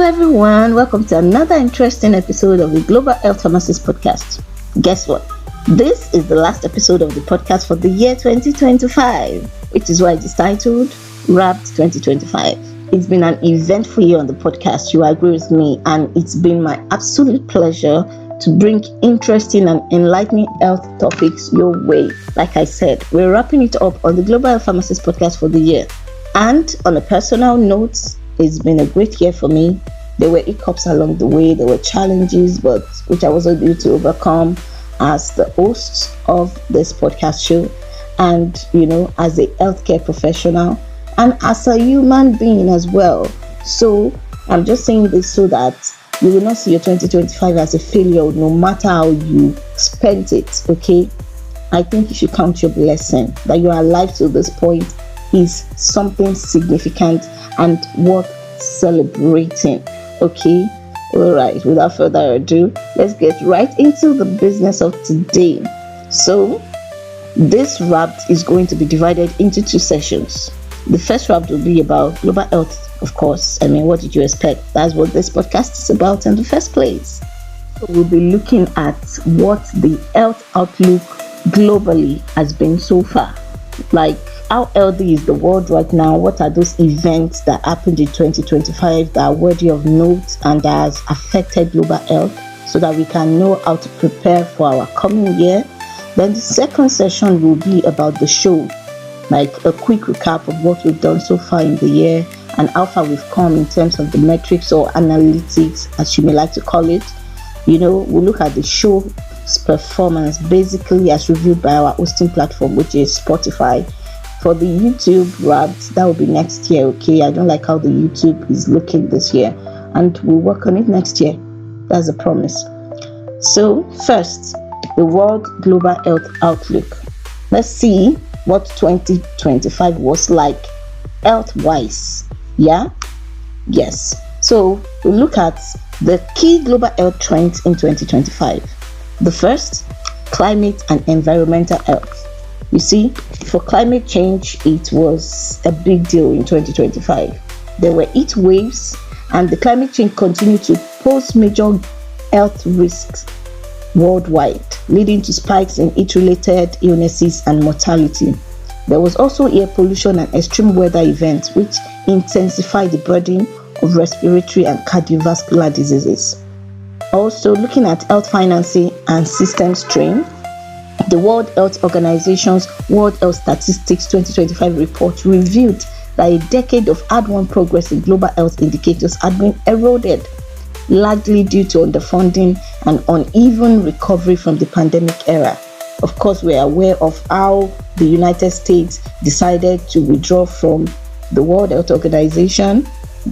everyone, welcome to another interesting episode of the Global Health Pharmacist Podcast. Guess what? This is the last episode of the podcast for the year 2025, which is why it is titled Wrapped 2025. It's been an eventful year on the podcast, you agree with me, and it's been my absolute pleasure to bring interesting and enlightening health topics your way. Like I said, we're wrapping it up on the Global Health Pharmacist Podcast for the year. And on a personal note, it's been a great year for me. There were hiccups along the way, there were challenges, but which I was able to overcome as the host of this podcast show, and as a healthcare professional and as a human being as well. So I'm just saying this so that you will not see your 2025 as a failure, no matter how you spent it. Okay, I think you should count your blessing. That you are alive to this point is something significant and worth celebrating. Okay, all right, without further ado, let's get right into the business of today. So this wrapped is going to be divided into two sessions. The first wrap will be about global health, of course. What did you expect? That's what this podcast is about in the first place. So we'll be looking at what the health outlook globally has been so far. Like, how healthy is the world right now? What are those events that happened in 2025 that are worthy of note and that has affected global health, so that we can know how to prepare for our coming year? Then the second session will be about the show, like a quick recap of what we've done so far in the year and how far we've come in terms of the metrics or analytics, as you may like to call it. We'll look at the show's performance basically as reviewed by our hosting platform, which is Spotify. For the YouTube wrapped, that will be next year. Okay, I don't like how the YouTube is looking this year, and we'll work on it next year. That's a promise. So first, the World Global Health Outlook. Let's see what 2025 was like health-wise. Yes. So we'll look at the key global health trends in 2025. The first, climate and environmental health. You see, for climate change, it was a big deal in 2025. There were heat waves, and the climate change continued to pose major health risks worldwide, leading to spikes in heat-related illnesses and mortality. There was also air pollution and extreme weather events, which intensified the burden of respiratory and cardiovascular diseases. Also, looking at health financing and system strain, the World Health Organization's World Health Statistics 2025 report revealed that a decade of hard-won progress in global health indicators had been eroded, largely due to underfunding and uneven recovery from the pandemic era. Of course, we are aware of how the United States decided to withdraw from the World Health Organization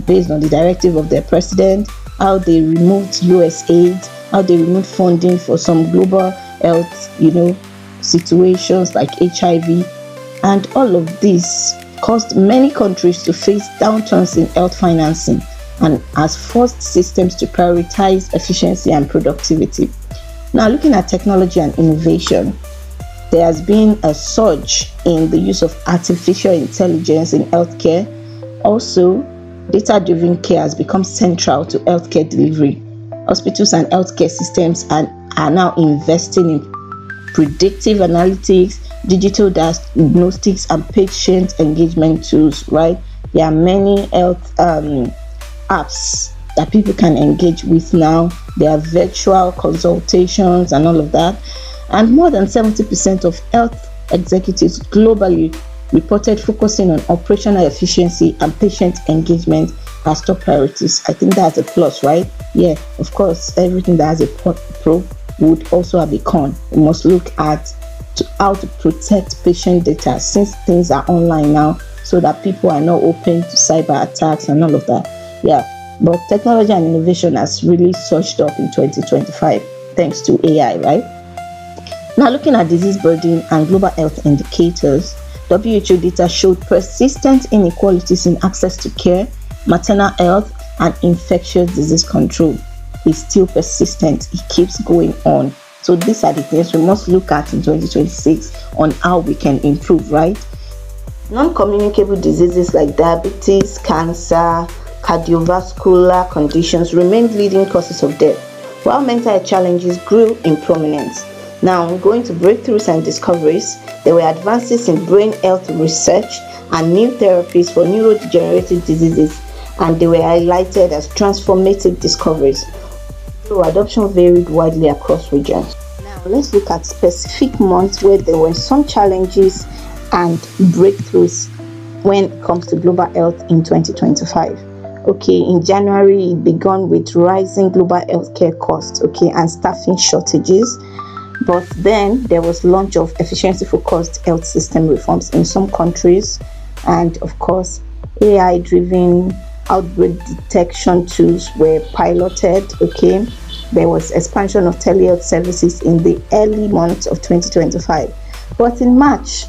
based on the directive of their president, how they removed US aid, how they removed funding for some global health, situations like HIV, and all of this caused many countries to face downturns in health financing and has forced systems to prioritize efficiency and productivity. Now, looking at technology and innovation, there has been a surge in the use of artificial intelligence in healthcare. Also, data-driven care has become central to healthcare delivery. Hospitals and healthcare systems are now investing in predictive analytics, digital diagnostics, and patient engagement tools, right? There are many health apps that people can engage with now. There are virtual consultations and all of that. And more than 70% of health executives globally reported focusing on operational efficiency and patient engagement as top priorities. I think that's a plus, right? Yeah, of course, everything that has a pro would also have a con. We must look at how to protect patient data, since things are online now, so that people are not open to cyber attacks and all of that. Yeah, but technology and innovation has really surged up in 2025 thanks to AI, right? Now, looking at disease burden and global health indicators, WHO data showed persistent inequalities in access to care, maternal health, and infectious disease control. Is still persistent. It keeps going on. So these are the things we must look at in 2026 on how we can improve, right? Non-communicable diseases like diabetes, cancer, cardiovascular conditions remained leading causes of death, while mental health challenges grew in prominence. Now, going to breakthroughs and discoveries, there were advances in brain health research and new therapies for neurodegenerative diseases, and they were highlighted as transformative discoveries. So adoption varied widely across regions. Now, let's look at specific months where there were some challenges and breakthroughs when it comes to global health in 2025. Okay, in January, it began with rising global healthcare costs, and staffing shortages. But then there was launch of efficiency-focused health system reforms in some countries, and of course, AI-driven outbreak detection tools were piloted. There was expansion of telehealth services in the early months of 2025. But in March,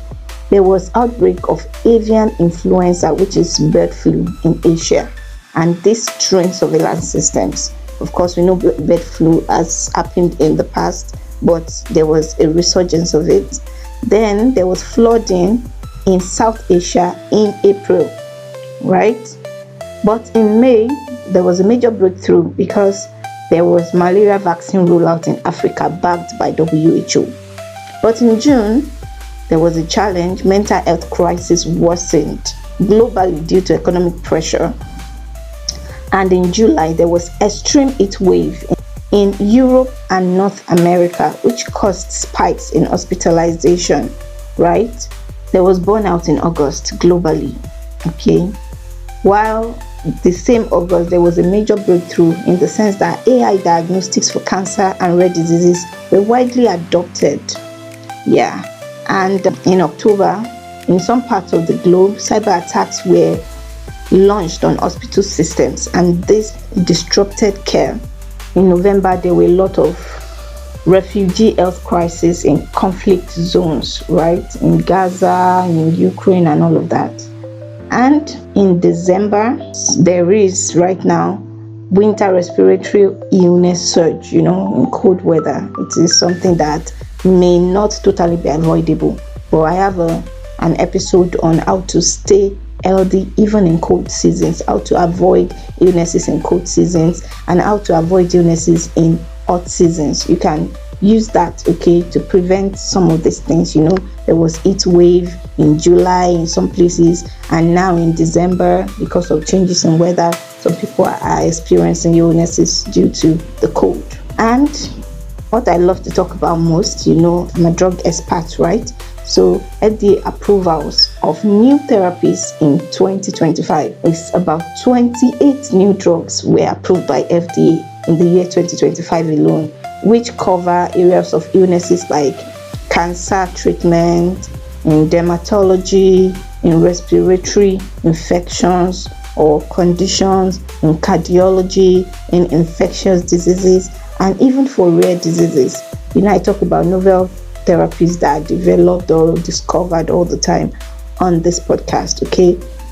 there was outbreak of avian influenza, which is bird flu in Asia, and this strained surveillance systems. Of course, we know bird flu has happened in the past, but there was a resurgence of it. Then there was flooding in South Asia in April, right? But in May, there was a major breakthrough because there was malaria vaccine rollout in Africa backed by WHO. But in June, there was a challenge. Mental health crisis worsened globally due to economic pressure. And in July, there was extreme heat wave in Europe and North America, which caused spikes in hospitalization, right? There was burnout in August globally, While the same August, there was a major breakthrough in the sense that AI diagnostics for cancer and rare diseases were widely adopted. And in October, in some parts of the globe, cyber attacks were launched on hospital systems, and this disrupted care. In November, there were a lot of refugee health crises in conflict zones, right? In Gaza, in Ukraine, and all of that. And in December, there is right now winter respiratory illness surge, in cold weather. It is something that may not totally be avoidable. But I have an episode on how to stay healthy even in cold seasons, how to avoid illnesses in cold seasons, and how to avoid illnesses in hot seasons. You can use that, to prevent some of these things. There was heat wave in July in some places, and now in December, because of changes in weather, some people are experiencing illnesses due to the cold. And what I love to talk about most, I'm a drug expert, right? So FDA approvals of new therapies in 2025 is about 28 new drugs were approved by FDA in the year 2025 alone, which cover areas of illnesses like cancer treatment, in dermatology, in respiratory infections or conditions, in cardiology, in infectious diseases, and even for rare diseases. I talk about novel therapies that are developed or discovered all the time on this podcast.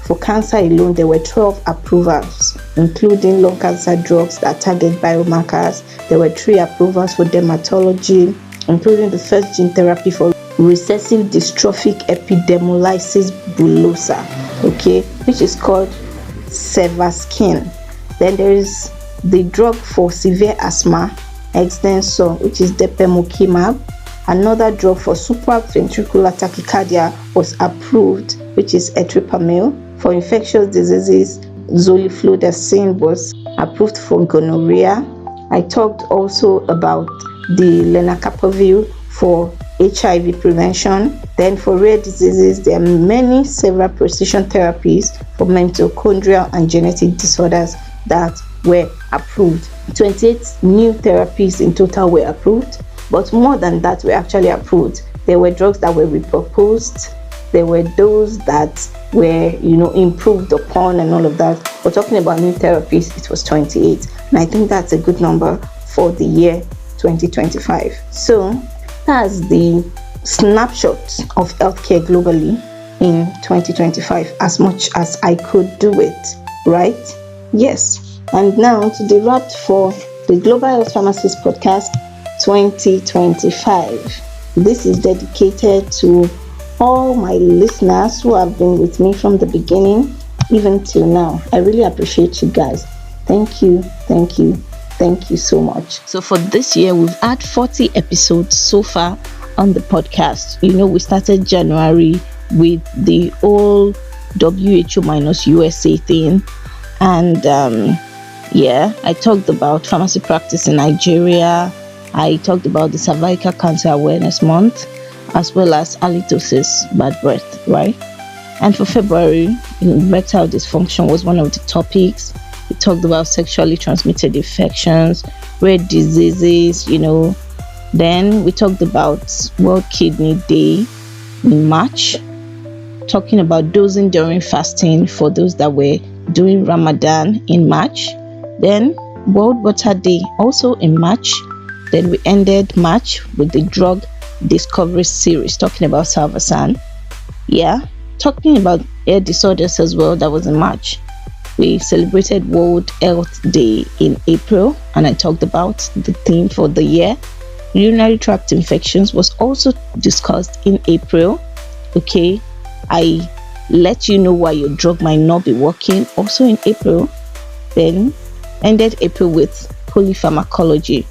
For cancer alone, there were 12 approvals, including lung cancer drugs that target biomarkers. There were 3 approvals for dermatology, including the first gene therapy for recessive dystrophic epidermolysis bullosa, which is called Sevaskin. Then there is the drug for severe asthma, Extensor, which is depemokimab. Another drug for supraventricular tachycardia was approved, which is etripamil. For infectious diseases, zoliflodacin was approved for gonorrhea. I talked also about the lenacapavir for HIV prevention. Then for rare diseases, there are several precision therapies for mitochondrial and genetic disorders that were approved. 28 new therapies in total were approved, but more than that were actually approved. There were drugs that were repurposed. There were those that were, improved upon and all of that. We're talking about new therapies, it was 28. And I think that's a good number for the year 2025. So that's the snapshot of healthcare globally in 2025, as much as I could do it, right? Yes. And now to the wrap for the Global Health Pharmacist Podcast 2025. This is dedicated to all my listeners who have been with me from the beginning, even till now. I really appreciate you guys. Thank you, thank you, thank you so much. So for this year, we've had 40 episodes so far on the podcast. We started January with the whole WHO minus USA thing, and I talked about pharmacy practice in Nigeria. I talked about the cervical cancer awareness month, as well as halitosis, bad breath, right? And for February, erectile dysfunction was one of the topics. We talked about sexually transmitted infections, rare diseases, Then we talked about World Kidney Day in March, talking about dosing during fasting for those that were doing Ramadan in March. Then World Water Day also in March. Then we ended March with the drug discovery series, talking about Salvasan. Talking about air disorders as well. That was in March. We celebrated World Health Day in April, and I talked about the theme for the year. Urinary tract infections was also discussed in April. Okay, I let you know why your drug might not be working also in April. Then ended April with polypharmacology.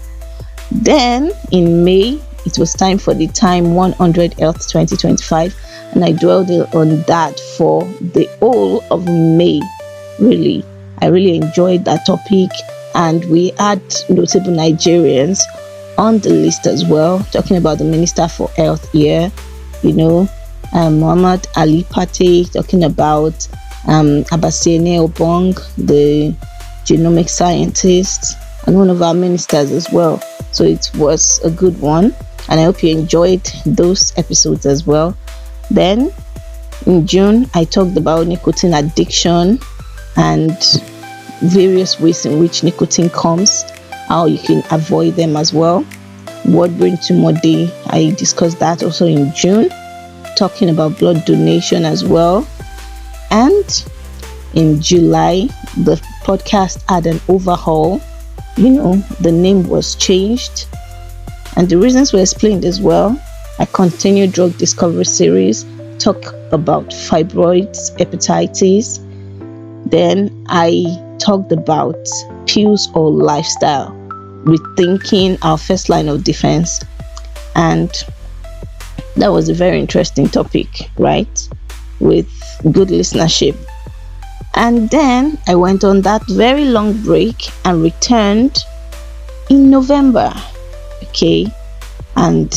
Then in May, it was time for the Time 100 Health 2025, and I dwelled on that for the whole of May. Really, I really enjoyed that topic, and we had notable Nigerians on the list as well, talking about the Minister for Health here, Muhammad Ali Pate, talking about Abasiene Obong, the genomic scientist, and one of our ministers as well. So it was a good one, and I hope you enjoyed those episodes as well. Then in June, I talked about nicotine addiction and various ways in which nicotine comes, how you can avoid them as well. World Brain Tumor Day, I discussed that also in June, talking about blood donation as well. And in July, the podcast had an overhaul. The name was changed, and the reasons were explained as well. I continued drug discovery series, talk about fibroids, hepatitis. Then I talked about pills or lifestyle, rethinking our first line of defense. And that was a very interesting topic, right? With good listenership. And then I went on that very long break and returned in November. Okay. And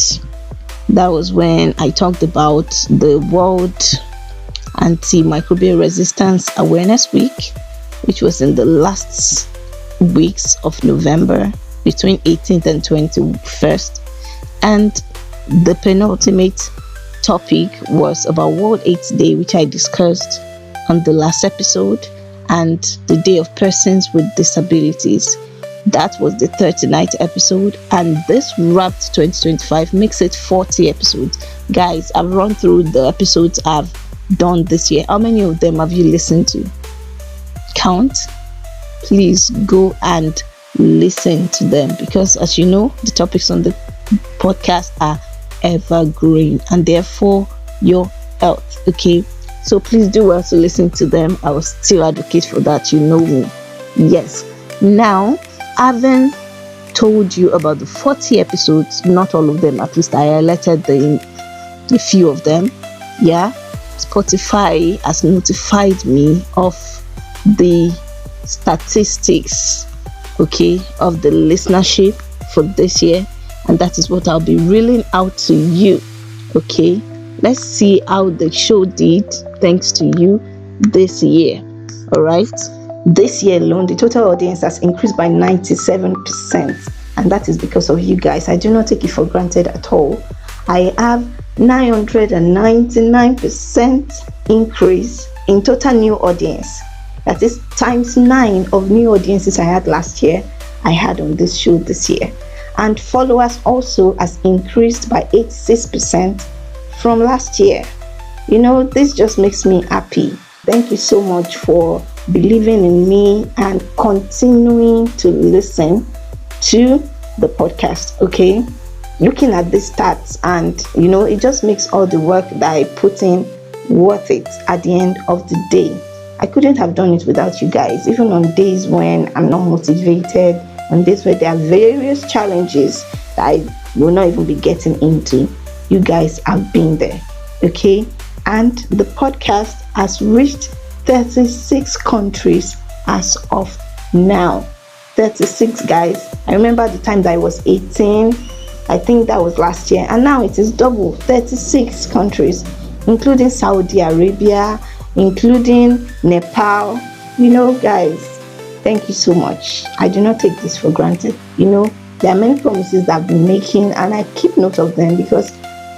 that was when I talked about the World Antimicrobial Resistance Awareness Week, which was in the last weeks of November, between 18th and 21st. And the penultimate topic was about World AIDS Day, which I discussed on the last episode, and the Day of Persons with Disabilities. That was the 39th episode, and this wrapped 2025, makes it 40 episodes. Guys, I've run through the episodes I've done this year. How many of them have you listened to? Count. Please go and listen to them, because as you know, the topics on the podcast are evergreen and therefore your health. Okay, so please do well to listen to them. I will still advocate for that. You know me. Yes. Now, having told you about the 40 episodes, not all of them, at least I highlighted the few of them. Spotify has notified me of the statistics, of the listenership for this year, and that is what I'll be reeling out to you. Let's see how the show did thanks to you this year. All right, this year alone, the total audience has increased by 97%, and that is because of you guys. I do not take it for granted at all. I have 999% increase in total new audience. That is times 9 of new audiences I had last year, I had on this show this year. And followers also has increased by 86% from last year. This just makes me happy. Thank you so much for believing in me and continuing to listen to the podcast. Looking at these stats, and it just makes all the work that I put in worth it at the end of the day. I couldn't have done it without you guys. Even on days when I'm not motivated, on days where there are various challenges that I will not even be getting into, you guys have been there, okay? And the podcast has reached 36 countries as of now. 36, guys. I remember the time that I was 18. I think that was last year. And now it is double, 36 countries, including Saudi Arabia, including Nepal. Guys, thank you so much. I do not take this for granted. There are many promises that I've been making, and I keep note of them because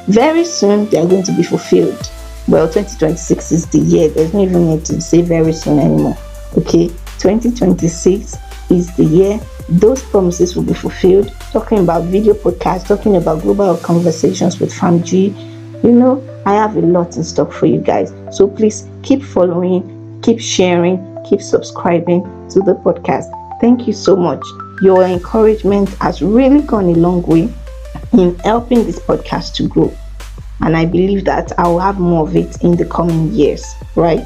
very soon they are going to be fulfilled. Well, 2026 is the year. There's no even need to say very soon anymore. Okay, 2026 is the year those promises will be fulfilled. Talking about video podcasts, talking about global health conversations with FamG. I have a lot in stock for you guys. So please keep following, keep sharing, keep subscribing to the podcast. Thank you so much. Your encouragement has really gone a long way in helping this podcast to grow. And I believe that I will have more of it in the coming years, right?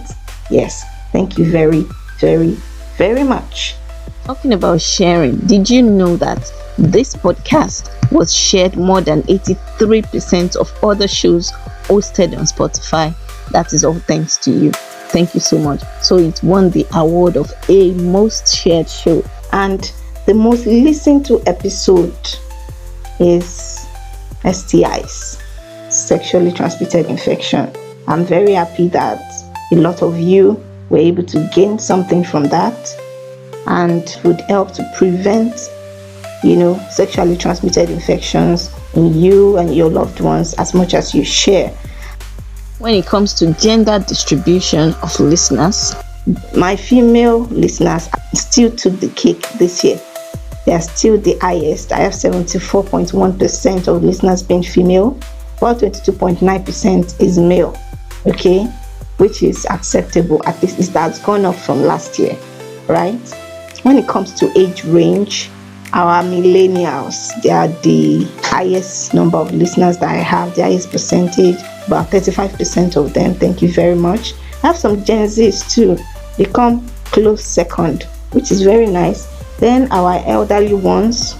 Yes. Thank you very, very, very much. Talking about sharing, did you know that this podcast was shared more than 83% of other shows hosted on Spotify? That is all thanks to you. Thank you so much. So it won the award of a most shared show. And the most listened to episode is STIs, sexually transmitted infection. I'm very happy that a lot of you were able to gain something from that and would help to prevent, sexually transmitted infections in you and your loved ones as much as you share. When it comes to gender distribution of listeners, my female listeners still took the cake this year. They are still the highest. I have 74.1% of listeners being female, while 22.9% is male, okay, which is acceptable. At least it has gone up from last year, right? When it comes to age range, our millennials, they are the highest number of listeners that I have, the highest percentage, about 35% of them. Thank you very much. I have some Gen Zs too. They come close second, which is very nice. Then our elderly ones,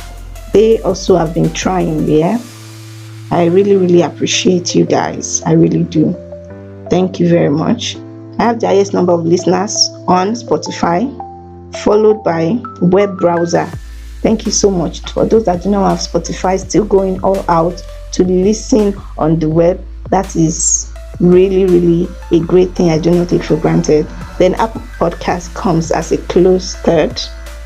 they also have been trying, yeah. I really, really appreciate you guys. I really do. Thank you very much. I have the highest number of listeners on Spotify, followed by web browser. Thank you so much. For those that do not have Spotify, still going all out to listen on the web. That is really, really a great thing I do not take for granted. Then Apple Podcast comes as a close third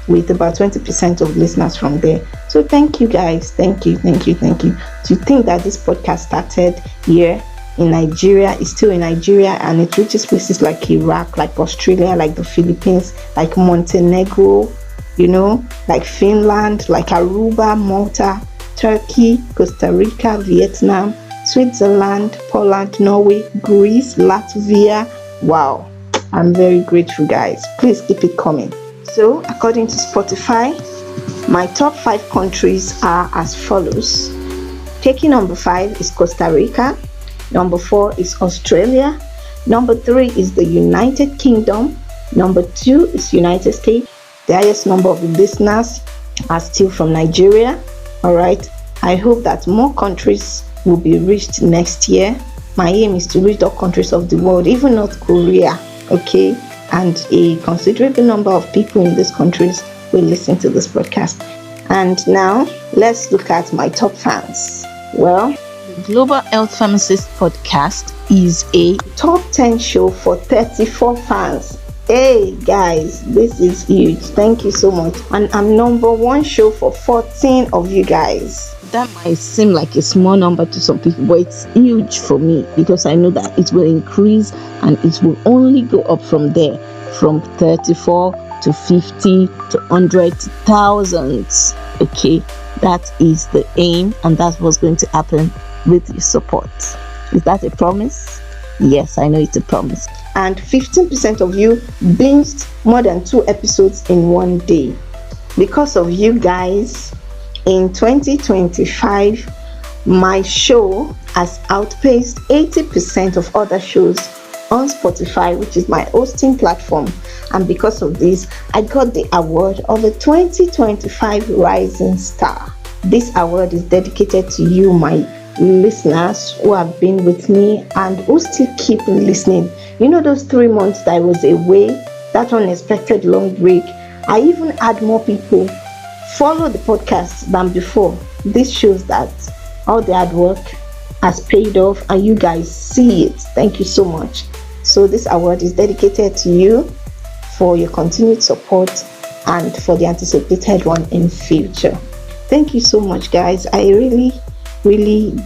with about 20% of listeners from there. So thank you guys. Thank you. To think that this podcast started here in Nigeria, is still in Nigeria, and it reaches places like Iraq, like Australia, like the Philippines, like Montenegro, like Finland, like Aruba, Malta, Turkey, Costa Rica, Vietnam, Switzerland, Poland, Norway, Greece, Latvia. Wow, I'm very grateful, guys. Please keep it coming. So, according to Spotify, my top 5 countries are as follows. Taking number 5 is Costa Rica. Number 4 is Australia. Number 3 is the United Kingdom. Number 2 is United States. The highest number of listeners are still from Nigeria. All right. I hope that more countries will be reached next year. My aim is to reach all countries of the world, even North Korea. Okay. And a considerable number of people in these countries will listen to this podcast. And now let's look at my top fans. Well, the Global Health Pharmacist Podcast is a top 10 show for 34 fans. Hey guys, this is huge. Thank you so much. And I'm number 1 show for 14 of you guys. That might seem like a small number to some people, but it's huge for me because I know that it will increase and it will only go up from there, from 34 to 50 to 100 to thousands. Okay, that is the aim, and that's what's going to happen with your support. Is that a promise? Yes, I know it's a promise. And 15% of you binged more than 2 episodes in one day. Because of you guys, in 2025, my show has outpaced 80% of other shows on Spotify, which is my hosting platform. And because of this, I got the award of a 2025 Rising Star. This award is dedicated to you, my listeners who have been with me and who still keep listening. You know, those 3 months that I was away, that unexpected long break, I even had more people follow the podcast than before. This shows that all the hard work has paid off and you guys see it. Thank you so much. So this award is dedicated to you for your continued support and for the anticipated one in future. Thank you so much, guys. I really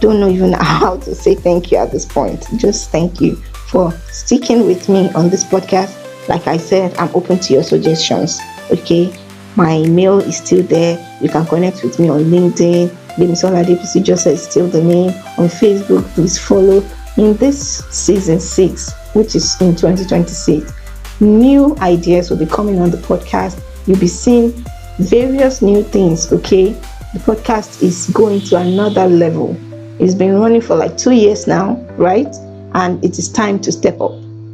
don't know even how to say thank you at this point. Just thank you for sticking with me on this podcast. Like I said, I'm open to your suggestions. Okay, my mail is still there. You can connect with me on LinkedIn. Demisola DPC just is still the name. On Facebook, please follow. In this season 6, which is in 2026, new ideas will be coming on the podcast. You'll be seeing various new things. Okay, the podcast is going to another level. It's been running for like 2 years now, right? And it is time to step up.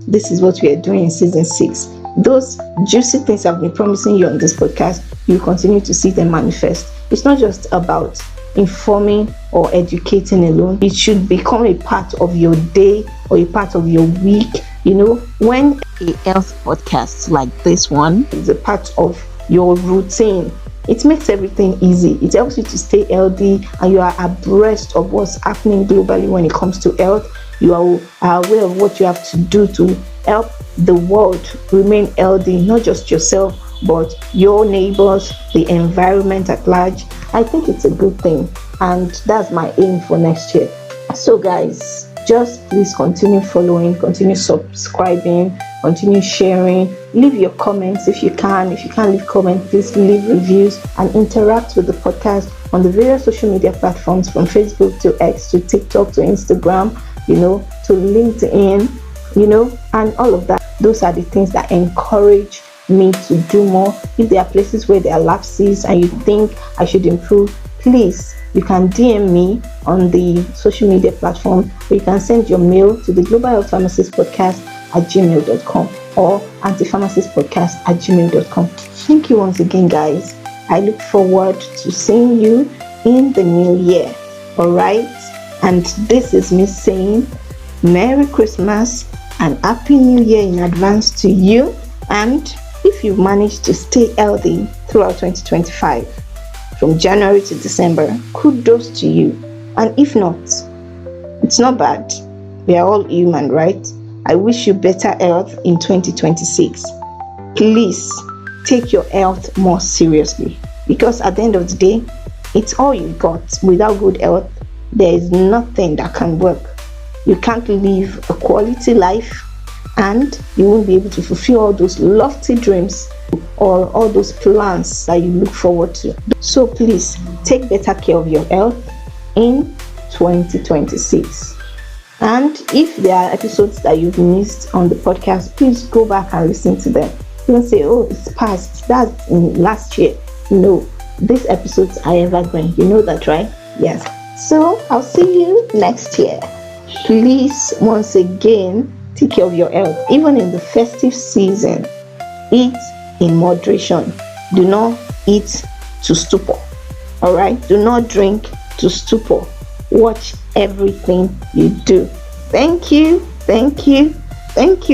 This is what we are doing in season 6. Those juicy things I've been promising you on this podcast, you continue to see them manifest. It's not just about informing or educating alone. It should become a part of your day or a part of your week. You know, when a health podcast like this one is a part of your routine, it makes everything easy. It helps you to stay healthy and you are abreast of what's happening globally when it comes to health. You are aware of what you have to do to help the world remain healthy, not just yourself, but your neighbors, the environment at large. I think it's a good thing, and that's my aim for next year. So guys, just please continue following, continue subscribing, continue sharing, leave your comments if you can. If you can't leave comments, please leave reviews and interact with the podcast on the various social media platforms, from Facebook to X to TikTok to Instagram, you know, to LinkedIn, you know, and all of that. Those are the things that encourage me to do more. If there are places where there are lapses and you think I should improve, please, you can DM me on the social media platform, or you can send your mail to the Global Health Pharmacist Podcast at gmail.com or antipharmacistpodcast@gmail.com. Thank you once again, guys. I look forward to seeing you in the new year. All right. And this is me saying Merry Christmas and Happy New Year in advance to you. And if you've managed to stay healthy throughout 2025, from January to December, kudos to you. And if not, it's not bad. We are all human, right? I wish you better health in 2026. Please take your health more seriously, because at the end of the day, it's all you got. Without good health, there is nothing that can work. You can't live a quality life, and you won't be able to fulfill all those lofty dreams or all those plans that you look forward to. So please take better care of your health in 2026. And if there are episodes that you've missed on the podcast, please go back and listen to them. Don't say, oh, it's past, that's in last year. No, these episodes are evergreen. You know that, right? Yes. So I'll see you next year. Please, once again, take care of your health. Even in the festive season, eat in moderation. Do not eat to stupor. All right? Do not drink to stupor. Watch everything you do. Thank you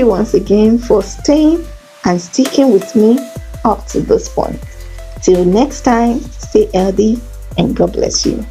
once again for staying and sticking with me up to this point. Till next time, stay healthy and God bless you.